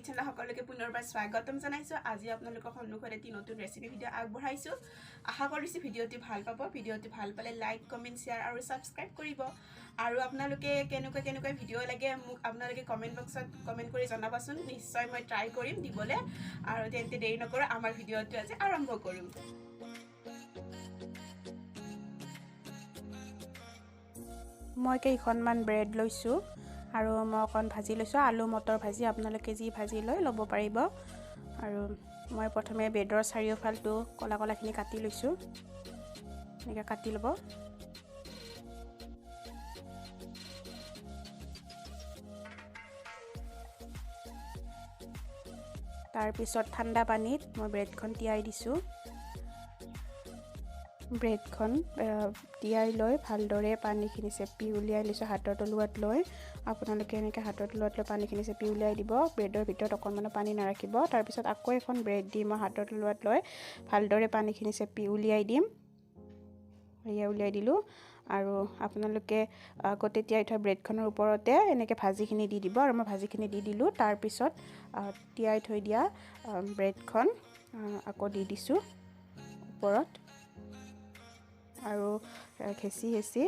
Channel সকলোকে পুনৰবাৰ স্বাগতম জনাইছো। আজি আপোনালোকৰ সন্মুখত এটি নতুন ৰেচিপি ভিডিঅ' আগবঢ়াইছো। আশা কৰিছো ভিডিঅ'টি ভাল পাব। ভিডিঅ'টি ভাল পালে লাইক, কমেন্ট, শেয়াৰ আৰু সাবস্ক্ৰাইব কৰিব। আৰু আপোনালোকে কেনেকুৱা ভিডিঅ' লাগে মোক আপোনালোকে কমেন্ট বক্সত কমেন্ট কৰি জনাবচোন। নিশ্চয় মই ট্ৰাই কৰিম দিবলে। আৰু তেন্তে দেৰি নকৰা আমাৰ ভিডিঅ'টো আজি আৰম্ভ কৰিম। মই কেইখনমান ব্ৰেড লৈছোঁ আৰু মই অকণ ভাজি লৈছোঁ। আলু মটৰ ভাজি আপোনালোকে যি ভাজি লৈ ল'ব পাৰিব। আৰু মই প্ৰথমে ব্ৰেডৰ চাৰিওফালটো কলাখিনি কাটি লৈছোঁ। এনেকৈ কাটি ল'ব। তাৰপিছত ঠাণ্ডা পানীত মই ব্ৰেডখন তিয়াই দিছোঁ। ব্ৰেডখন তিয়াই লৈ ভালদৰে পানীখিনি চেপি উলিয়াই লৈছোঁ হাতৰ তলুৱাত লৈ। আপোনালোকে এনেকৈ হাতৰ তলুৱাত লৈ পানীখিনি চেপি উলিয়াই দিব। ব্ৰেডৰ ভিতৰত অকণমানো পানী নাৰাখিব। তাৰপিছত আকৌ এখন ব্ৰেড দি মই হাতৰ তলুৱাত লৈ ভালদৰে পানীখিনি চেপি উলিয়াই দিম। উলিয়াই দিলোঁ। আৰু আপোনালোকে আগতে তিয়াই থোৱা ব্ৰেডখনৰ ওপৰতে এনেকৈ ভাজিখিনি দি দিব। আৰু মই ভাজিখিনি দি দিলোঁ। তাৰপিছত তিয়াই থৈ দিয়া ব্ৰেডখন আকৌ দি দিছোঁ ওপৰত। আৰু হেঁচি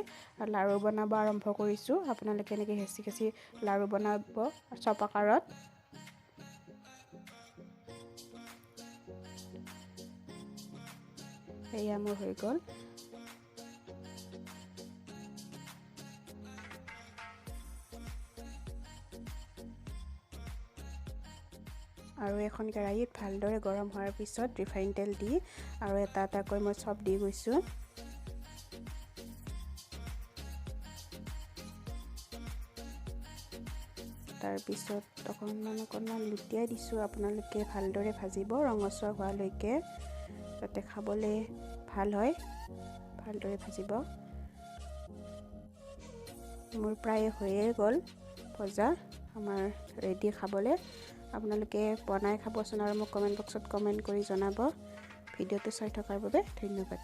লাৰু বনাব আৰম্ভ কৰিছোঁ। আপোনালোকে এনেকৈ হেঁচি লাৰু বনাব চপ আকাৰত। এয়া মোৰ হৈ গ'ল। আৰু এখন কেৰাহীত ভালদৰে গৰম হোৱাৰ পিছত ৰিফাইন তেল দি আৰু এটা এটাকৈ মই চপ দি গৈছোঁ। তাৰপিছত অকণমান লুটিয়াই দিছোঁ। আপোনালোকে ভালদৰে ভাজিব ৰঙচুৱা হোৱালৈকে, যাতে খাবলৈ ভাল হয়। ভালদৰে ভাজিব। মোৰ প্ৰায় হৈয়ে গ'ল ভজা, আমাৰ ৰেডি খাবলৈ। আপোনালোকে বনাই খাবচোন আৰু মোক কমেণ্ট বক্সত কমেণ্ট কৰি জনাব। ভিডিঅ'টো চাই থকাৰ বাবে ধন্যবাদ।